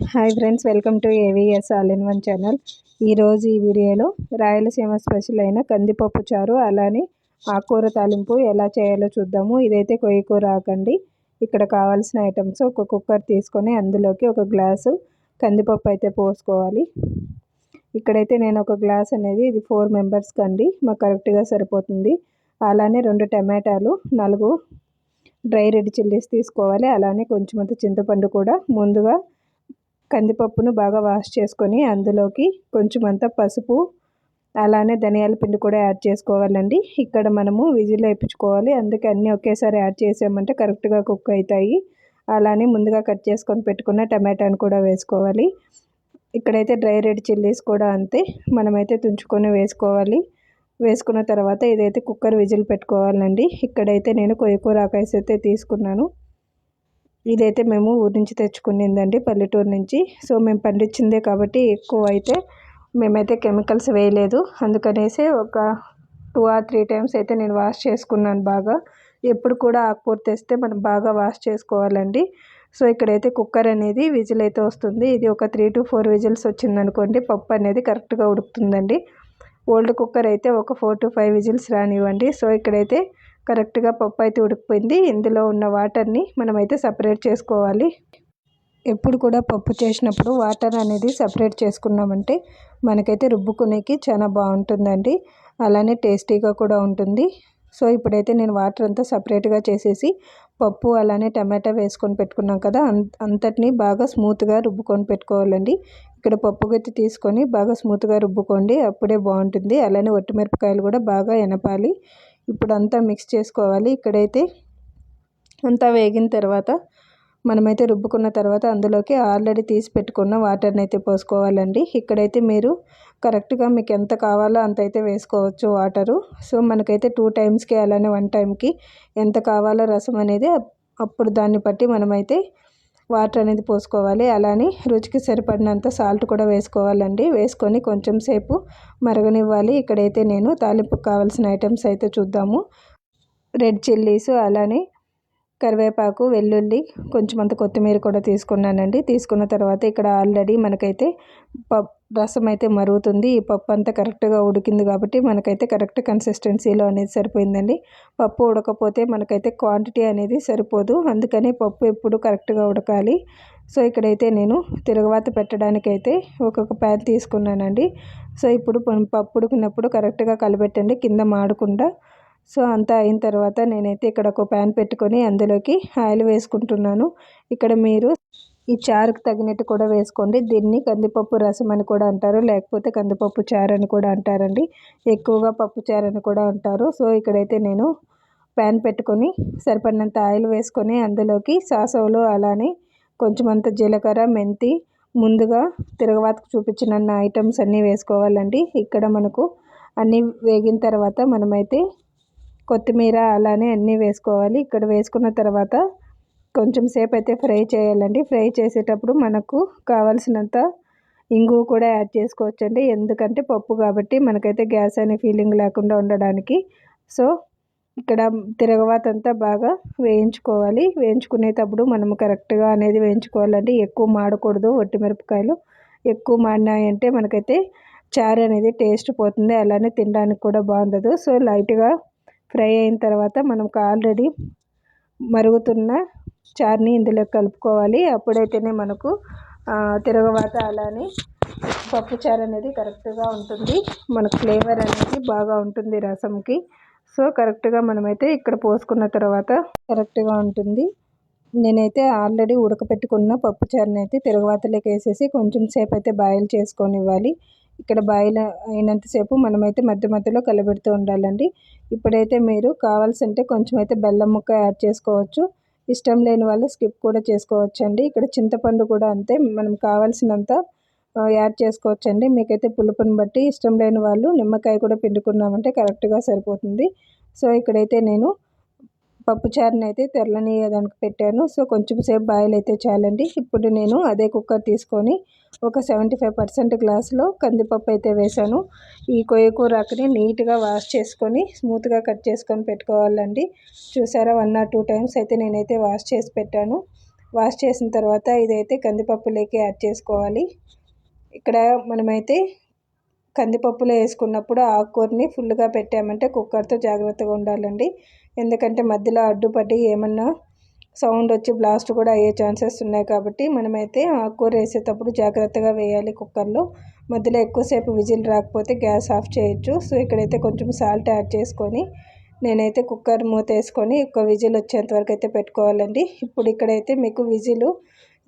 Hi friends, welcome to AVS all in one channel. ఈరోజు ఈ వీడియోలో రాయలసీమ స్పెషల్ అయిన కందిపప్పు చారు అలానే ఆకుకూర తాలింపు ఎలా చేయాలో చూద్దాము. ఇదైతే కొయ్య కూర ఆకండి. ఇక్కడ కావాల్సిన ఐటమ్స్ ఒక కుక్కర్ తీసుకొని అందులోకి ఒక గ్లాసు కందిపప్పు అయితే పోసుకోవాలి. ఇక్కడైతే నేను ఒక గ్లాస్ అనేది ఇది 4 మెంబర్స్కి అండి, మాకు కరెక్ట్గా సరిపోతుంది. అలానే 2 టమాటాలు, 4 డ్రై రెడ్ చిల్లీస్ తీసుకోవాలి. అలానే కొంచెం అంత చింతపండు కూడా ముందుగా కందిపప్పును బాగా వాష్ చేసుకొని అందులోకి కొంచెం అంత పసుపు అలానే ధనియాల పిండి కూడా యాడ్ చేసుకోవాలండి. ఇక్కడ మనము విజిల్ వేయించుకోవాలి, అందుకే అన్నీ ఒకేసారి యాడ్ చేసామంటే కరెక్ట్గా కుక్ అవుతాయి. అలానే ముందుగా కట్ చేసుకొని పెట్టుకున్న టమాటాను కూడా వేసుకోవాలి. ఇక్కడైతే డ్రై రెడ్ చిల్లీస్ కూడా అంతే, మనమైతే తుంచుకొని వేసుకోవాలి. వేసుకున్న తర్వాత ఇదైతే కుక్కర్ విజిల్ పెట్టుకోవాలండి. ఇక్కడైతే నేను కొయ్యకూర ఆకాయస్ అయితే తీసుకున్నాను. ఇదైతే మేము ఊరి నుంచి తెచ్చుకునిందండి, పల్లెటూరు నుంచి. సో మేము పండించిందే కాబట్టి ఎక్కువ అయితే మేమైతే కెమికల్స్ వేయలేదు. అందుకనేసి ఒక 2 or 3 టైమ్స్ అయితే నేను వాష్ చేసుకున్నాను బాగా. ఎప్పుడు కూడా ఆకుకూర తెస్తే మనం బాగా వాష్ చేసుకోవాలండి. సో ఇక్కడైతే కుక్కర్ అనేది విజిల్ అయితే వస్తుంది. ఇది ఒక 3 to 4 విజిల్స్ వచ్చిందనుకోండి, పప్పు అనేది కరెక్ట్గా ఉడుకుతుందండి. ఓల్డ్ కుక్కర్ అయితే ఒక 4 to 5 విజిల్స్ రానివ్వండి. సో ఇక్కడైతే కరెక్ట్గా పప్పు అయితే ఉడికిపోయింది. ఇందులో ఉన్న వాటర్ని మనమైతే సపరేట్ చేసుకోవాలి. ఎప్పుడు కూడా పప్పు చేసినప్పుడు వాటర్ అనేది సపరేట్ చేసుకున్నామంటే మనకైతే రుబ్బుకునేకి చాలా బాగుంటుందండి, అలానే టేస్టీగా కూడా ఉంటుంది. సో ఇప్పుడైతే నేను వాటర్ అంతా సపరేట్గా చేసేసి పప్పు అలానే టమాటా వేసుకొని పెట్టుకున్నాం కదా, అంతటిని బాగా స్మూత్గా రుబ్బుకొని పెట్టుకోవాలండి. ఇక్కడ పప్పు గట్టి తీసుకొని బాగా స్మూత్గా రుబ్బుకోండి, అప్పుడే బాగుంటుంది. అలానే ఒట్టిమిరపకాయలు కూడా బాగా ఎనపాలి. ఇప్పుడు అంతా మిక్స్ చేసుకోవాలి. ఇక్కడైతే అంతా వేగిన తర్వాత మనమైతే రుబ్బుకున్న తర్వాత అందులోకి ఆల్రెడీ తీసి పెట్టుకున్న వాటర్ని అయితే పోసుకోవాలండి. ఇక్కడైతే మీరు కరెక్ట్గా మీకు ఎంత కావాలో అంత అయితే వేసుకోవచ్చు వాటరు. సో మనకైతే 2 టైమ్స్కి అలానే 1 టైంకి ఎంత కావాలో రసం అనేది అప్పుడు దాన్ని బట్టి మనమైతే వాటర్ అనేది పోసుకోవాలి. అలానే రుచికి సరిపడినంత సాల్ట్ కూడా వేసుకోవాలండి. వేసుకొని కొంచెం సేపు మరగనివ్వాలి. ఇక్కడైతే నేను తాలింపుకి కావాల్సిన ఐటమ్స్ అయితే చూద్దాము. రెడ్ చిల్లీస్, అలానే కరివేపాకు, వెల్లుల్లి, కొంచెం అంత కొత్తిమీర కూడా తీసుకున్నానండి. తీసుకున్న తర్వాత ఇక్కడ ఆల్రెడీ మనకైతే రసం అయితే మరుగుతుంది. ఈ పప్పు అంతా కరెక్ట్గా ఉడికింది కాబట్టి మనకైతే కరెక్ట్ కన్సిస్టెన్సీలో అనేది సరిపోయిందండి. పప్పు ఉడకపోతే మనకైతే క్వాంటిటీ అనేది సరిపోదు, అందుకని పప్పు ఎప్పుడు కరెక్ట్గా ఉడకాలి. సో ఇక్కడైతే నేను తిరగవాత పెట్టడానికైతే ఒక్కొక్క ప్యాన్ తీసుకున్నానండి. సో ఇప్పుడు పప్పు ఉడికినప్పుడు కరెక్ట్గా కలబెట్టండి, కింద మాడకుండా. సో అంతా అయిన తర్వాత నేనైతే ఇక్కడ ఒక ప్యాన్ పెట్టుకొని అందులోకి ఆయిల్ వేసుకుంటున్నాను. ఇక్కడ మీరు ఈ చారుకు తగినట్టు కూడా వేసుకోండి. దీన్ని కందిపప్పు రసం అని కూడా అంటారు, లేకపోతే కందిపప్పు చారు అని కూడా అంటారండి. ఎక్కువగా పప్పు చారు అని కూడా అంటారు. సో ఇక్కడైతే నేను ప్యాన్ పెట్టుకొని సరిపడినంత ఆయిల్ వేసుకొని అందులోకి సాసవులు, అలానే కొంచెం అంత జీలకర్ర, మెంతి, ముందుగా తిరగవాతకు చూపించిన ఐటమ్స్ అన్నీ వేసుకోవాలండి. ఇక్కడ మనకు అన్నీ వేగిన తర్వాత మనమైతే కొత్తిమీర అలానే అన్నీ వేసుకోవాలి. ఇక్కడ వేసుకున్న తర్వాత కొంచెం సేపు అయితే ఫ్రై చేయాలండి. ఫ్రై చేసేటప్పుడు మనకు కావాల్సినంత ఇంగువ కూడా యాడ్ చేసుకోవచ్చండి, ఎందుకంటే పప్పు కాబట్టి మనకైతే గ్యాస్ అనే ఫీలింగ్ లేకుండా ఉండడానికి. సో ఇక్కడ తిరగవాతంతా బాగా వేయించుకోవాలి. వేయించుకునేటప్పుడు మనము కరెక్ట్గా అనేది వేయించుకోవాలండి. ఎక్కువ మాడకూడదు. ఒట్టిమిరపకాయలు ఎక్కువ మాడినాయంటే మనకైతే చారు అనేది టేస్ట్ పోతుంది, అలానే తినడానికి కూడా బాగుండదు. సో లైట్గా ఫ్రై అయిన తర్వాత మనకు ఆల్రెడీ మరుగుతున్న చారుని ఇందులో కలుపుకోవాలి. అప్పుడైతేనే మనకు తిరగవాత అలానే పప్పు చారు అనేది కరెక్ట్గా ఉంటుంది, మనకు ఫ్లేవర్ అనేది బాగా ఉంటుంది రసంకి. సో కరెక్ట్గా మనమైతే ఇక్కడ పోసుకున్న తర్వాత కరెక్ట్గా ఉంటుంది. నేనైతే ఆల్రెడీ ఉడకపెట్టుకున్న పప్పు చారుని అయితే తిరగవాతలోకి వేసేసి కొంచెం సేపు అయితే బాయిల్ చేసుకొని ఇవ్వాలి. ఇక్కడ బాయిల్ అయినంతసేపు మనమైతే మధ్య మధ్యలో కలబెడుతూ ఉండాలండి. ఇప్పుడైతే మీరు కావాల్సింటే కొంచెం అయితే బెల్లం ముక్క యాడ్ చేసుకోవచ్చు, ఇష్టం లేని వాళ్ళు స్కిప్ కూడా చేసుకోవచ్చండి. ఇక్కడ చింతపండు కూడా అంతే, మనం కావాల్సినంత యాడ్ చేసుకోవచ్చండి. మీకైతే పులుపుని బట్టి, ఇష్టం లేని వాళ్ళు నిమ్మకాయ కూడా పిండుకున్నామంటే కరెక్ట్గా సరిపోతుంది. సో ఇక్కడైతే నేను పప్పు చారుని అయితే తెరలనియడానికి పెట్టాను. సో కొంచెం సేపు బాయిల్ అయితే చాలండి. ఇప్పుడు నేను అదే కుక్కర్ తీసుకొని ఒక 75% గ్లాసులో కందిపప్పు అయితే వేసాను. ఈ కొయ్యకూరని నీట్గా వాష్ చేసుకొని స్మూత్గా కట్ చేసుకొని పెట్టుకోవాలండి. చూసారా, 1 or 2 టైమ్స్ అయితే నేనైతే వాష్ చేసి పెట్టాను. వాష్ చేసిన తర్వాత ఇదైతే కందిపప్పులోకి యాడ్ చేసుకోవాలి. ఇక్కడ మనమైతే కందిపప్పులో వేసుకున్నప్పుడు ఆకుకూరని ఫుల్గా పెట్టామంటే కుక్కర్తో జాగ్రత్తగా ఉండాలండి. ఎందుకంటే మధ్యలో అడ్డుపడి ఏమన్నా సౌండ్ వచ్చి బ్లాస్ట్ కూడా అయ్యే ఛాన్సెస్ ఉన్నాయి కాబట్టి మనమైతే ఆకుకూర వేసేటప్పుడు జాగ్రత్తగా వేయాలి. కుక్కర్లో మధ్యలో ఎక్కువసేపు విజిల్ రాకపోతే గ్యాస్ ఆఫ్ చేయొచ్చు. సో ఇక్కడైతే కొంచెం సాల్ట్ యాడ్ చేసుకొని నేనైతే కుక్కర్ మూత వేసుకొని ఒక విజిల్ వచ్చేంత వరకు అయితే పెట్టుకోవాలండి. ఇప్పుడు ఇక్కడైతే మీకు విజిల్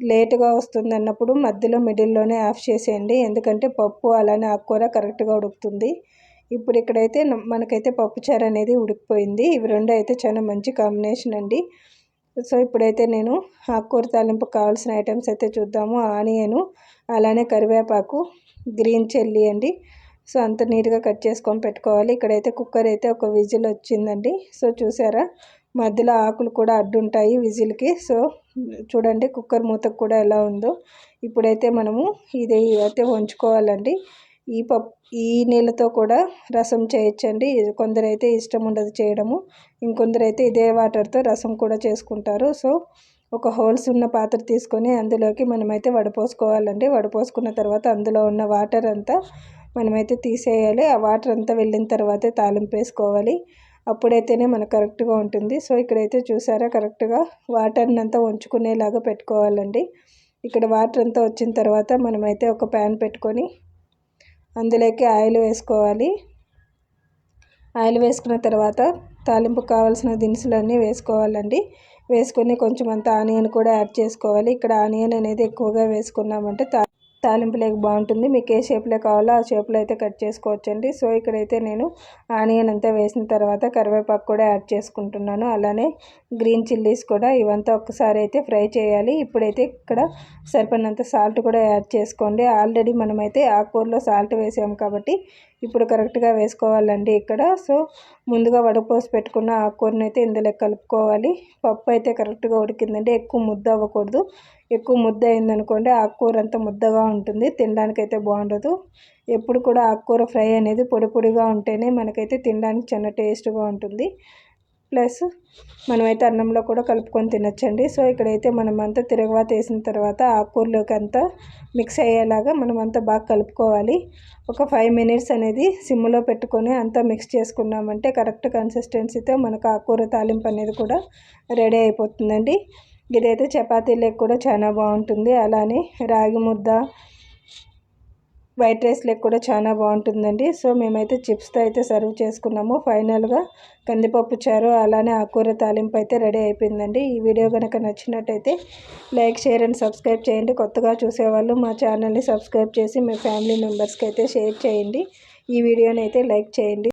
లేటుగా వస్తుంది అన్నప్పుడు మధ్యలో మిడిల్లోనే ఆఫ్ చేసేయండి. ఎందుకంటే పప్పు అలానే ఆకుకూర కరెక్ట్గా ఉడుకుతుంది. ఇప్పుడు ఇక్కడైతే మనకైతే పప్పుచారు అనేది ఉడికిపోయింది. ఇవి రెండు అయితే చాలా మంచి కాంబినేషన్ అండి. సో ఇప్పుడైతే నేను ఆకుకూర తాలింపు కావాల్సిన ఐటమ్స్ అయితే చూద్దాము. ఆనియను, అలానే కరివేపాకు, గ్రీన్ చిల్లీ అండి. సో అంత నీట్గా కట్ చేసుకొని పెట్టుకోవాలి. ఇక్కడైతే కుక్కర్ అయితే ఒక విజిల్ వచ్చిందండి. సో చూసారా, మధ్యలో ఆకులు కూడా అడ్డుంటాయి విజిల్కి. సో చూడండి కుక్కర్ మూతకు కూడా ఎలా ఉందో. ఇప్పుడైతే మనము ఇది అయితే ఉంచుకోవాలండి. ఈ నీళ్ళతో కూడా రసం చేయొచ్చండి. కొందరైతే ఇష్టం ఉండదు చేయడము, ఇంకొందరైతే ఇదే వాటర్తో రసం కూడా చేసుకుంటారు. సో ఒక హోల్స్ ఉన్న పాత్ర తీసుకొని అందులోకి మనమైతే వడపోసుకోవాలండి. వడపోసుకున్న తర్వాత అందులో ఉన్న వాటర్ అంతా మనమైతే తీసేయాలి. ఆ వాటర్ అంతా వెళ్ళిన తర్వాతే తాలింపు వేసుకోవాలి. అప్పుడైతేనే మనకు కరెక్ట్గా ఉంటుంది. సో ఇక్కడైతే చూసారా, కరెక్ట్గా వాటర్ని అంతా ఉంచుకునేలాగా పెట్టుకోవాలండి. ఇక్కడ వాటర్ అంతా వచ్చిన తర్వాత మనమైతే ఒక ప్యాన్ పెట్టుకొని అందులోకి ఆయిల్ వేసుకోవాలి. ఆయిల్ వేసుకున్న తర్వాత తాలింపుకు కావాల్సిన దినుసులన్నీ వేసుకోవాలండి. వేసుకొని కొంచెం అంత ఆనియన్ కూడా యాడ్ చేసుకోవాలి. ఇక్కడ ఆనియన్ అనేది ఎక్కువగా వేసుకున్నామంటే తాలింపులోకి బాగుంటుంది. మీకు ఏ షేప్లో కావాలో ఆ షేప్లో అయితే కట్ చేసుకోవచ్చండి. సో ఇక్కడైతే నేను ఆనియన్ అంతా వేసిన తర్వాత కరివేపాకు కూడా యాడ్ చేసుకుంటున్నాను. అలానే గ్రీన్ చిల్లీస్ కూడా, ఇవంతా ఒక్కసారి అయితే ఫ్రై చేయాలి. ఇప్పుడైతే ఇక్కడ సరిపడినంత సాల్ట్ కూడా యాడ్ చేసుకోండి. ఆల్రెడీ మనమైతే ఆకుకూరలో సాల్ట్ వేసాము కాబట్టి ఇప్పుడు కరెక్ట్గా వేసుకోవాలండి ఇక్కడ. సో ముందుగా వడపోసి పెట్టుకున్న ఆకుకూరని అయితే ఇందులో కలుపుకోవాలి. పప్పు అయితే కరెక్ట్గా ఉడికిందండి. ఎక్కువ ముద్ద అవ్వకూడదు. ఎక్కువ ముద్ద అయిందనుకోండి ఆకుకూర అంతా ముద్దగా ఉంటుంది, తినడానికైతే బాగుండదు. ఎప్పుడు కూడా ఆకుకూర ఫ్రై అనేది పొడి పొడిగా ఉంటేనే మనకైతే తినడానికి చాలా టేస్ట్గా ఉంటుంది. ప్లస్ మనమైతే అన్నంలో కూడా కలుపుకొని తినచ్చండి. సో ఇక్కడైతే మనమంతా తిరగవాత వేసిన తర్వాత ఆకుకూరలోకి అంతా మిక్స్ అయ్యేలాగా మనమంతా బాగా కలుపుకోవాలి. ఒక 5 మినిట్స్ అనేది సిమ్లో పెట్టుకొని అంతా మిక్స్ చేసుకున్నామంటే కరెక్ట్ కన్సిస్టెన్సీతో మనకు ఆకుకూర తాలింపు అనేది కూడా రెడీ అయిపోతుందండి. ఇదైతే చపాతీలకు కూడా చాలా బాగుంటుంది. అలానే రాగి ముద్ద, వైట్ రైస్లకు కూడా చాలా బాగుంటుందండి. సో మేమైతే చిప్స్తో అయితే సర్వ్ చేసుకున్నాము. ఫైనల్గా కందిపప్పు చారు అలానే ఆకుకూర తాలింపు అయితే రెడీ అయిపోయిందండి. ఈ వీడియో కనుక నచ్చినట్టయితే లైక్, షేర్ అండ్ సబ్స్క్రైబ్ చేయండి. కొత్తగా చూసేవాళ్ళు మా ఛానల్ని సబ్స్క్రైబ్ చేసి మీ ఫ్యామిలీ మెంబర్స్కి అయితే షేర్ చేయండి. ఈ వీడియోని అయితే లైక్ చేయండి.